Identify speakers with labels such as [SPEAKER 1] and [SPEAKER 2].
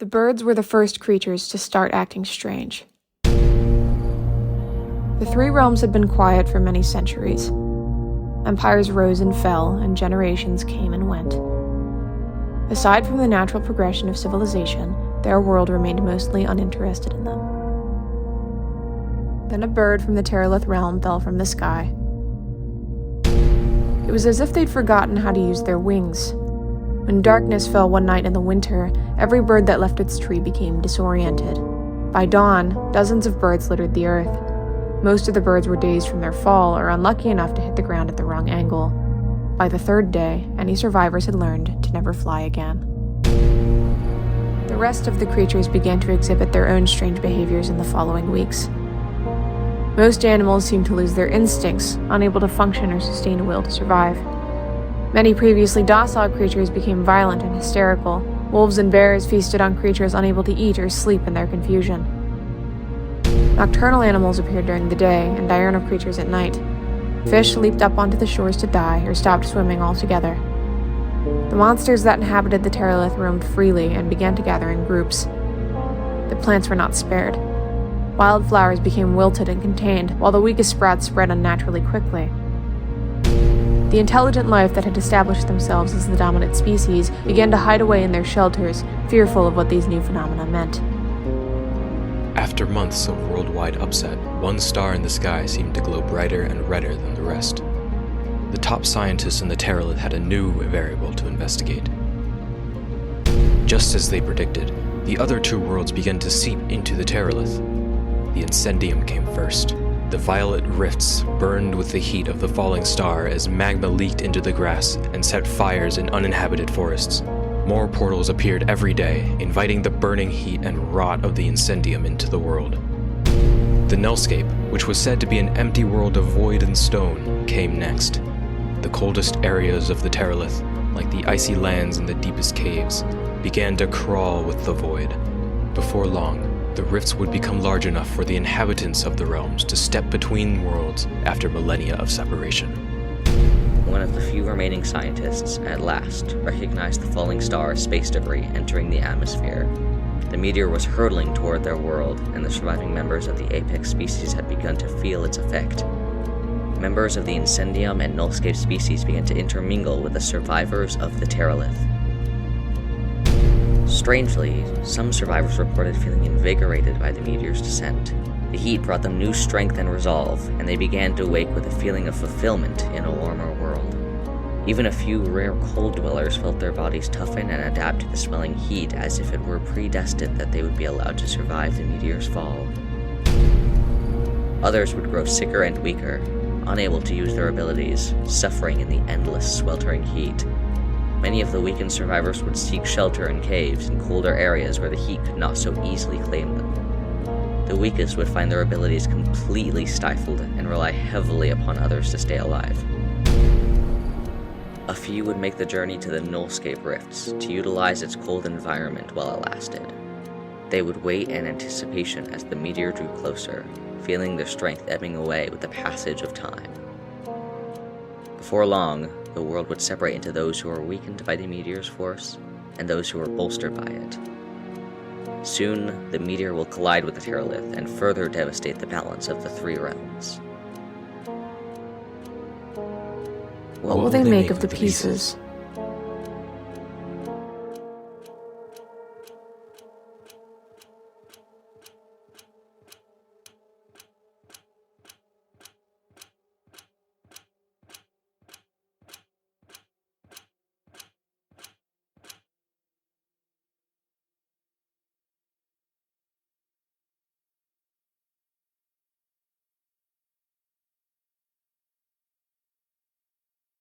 [SPEAKER 1] The birds were the first creatures to start acting strange. The three realms had been quiet for many centuries. Empires rose and fell, and generations came and went. Aside from the natural progression of civilization, their world remained mostly uninterested in them. Then a bird from the Terralith realm fell from the sky. It was as if they'd forgotten how to use their wings. When darkness fell one night in the winter, every bird that left its tree became disoriented. By dawn, dozens of birds littered the earth. Most of the birds were dazed from their fall or unlucky enough to hit the ground at the wrong angle. By the third day, any survivors had learned to never fly again. The rest of the creatures began to exhibit their own strange behaviors in the following weeks. Most animals seemed to lose their instincts, unable to function or sustain a will to survive. Many previously docile creatures became violent and hysterical. Wolves and bears feasted on creatures unable to eat or sleep in their confusion. Nocturnal animals appeared during the day, and diurnal creatures at night. Fish leaped up onto the shores to die or stopped swimming altogether. The monsters that inhabited the Terralith roamed freely and began to gather in groups. The plants were not spared. Wildflowers became wilted and contained, while the weakest sprouts spread unnaturally quickly. The intelligent life that had established themselves as the dominant species began to hide away in their shelters, fearful of what these new phenomena meant.
[SPEAKER 2] After months of worldwide upset, one star in the sky seemed to glow brighter and redder than the rest. The top scientists in the Terralith had a new variable to investigate. Just as they predicted, the other two worlds began to seep into the Terralith. The incendium came first. The violet rifts burned with the heat of the falling star as magma leaked into the grass and set fires in uninhabited forests. More portals appeared every day, inviting the burning heat and rot of the incendium into the world. The nullscape, which was said to be an empty world of void and stone, came next. The coldest areas of the Terralith, like the icy lands and the deepest caves, began to crawl with the void. Before long, the rifts would become large enough for the inhabitants of the realms to step between worlds after millennia of separation.
[SPEAKER 3] One of the few remaining scientists, at last, recognized the falling star's space debris entering the atmosphere. The meteor was hurtling toward their world, and the surviving members of the apex species had begun to feel its effect. Members of the incendium and nullscape species began to intermingle with the survivors of the Terralith. Strangely, some survivors reported feeling invigorated by the meteor's descent. The heat brought them new strength and resolve, and they began to wake with a feeling of fulfillment in a warmer world. Even a few rare cold dwellers felt their bodies toughen and adapt to the swelling heat as if it were predestined that they would be allowed to survive the meteor's fall. Others would grow sicker and weaker, unable to use their abilities, suffering in the endless, sweltering heat. Many of the weakened survivors would seek shelter in caves in colder areas where the heat could not so easily claim them. The weakest would find their abilities completely stifled and rely heavily upon others to stay alive. A few would make the journey to the nullscape rifts to utilize its cold environment while it lasted. They would wait in anticipation as the meteor drew closer, feeling their strength ebbing away with the passage of time. Before long, the world would separate into those who were weakened by the meteor's force and those who were bolstered by it. Soon, the meteor will collide with the Terralith and further devastate the balance of the three realms.
[SPEAKER 1] What will they make of the pieces?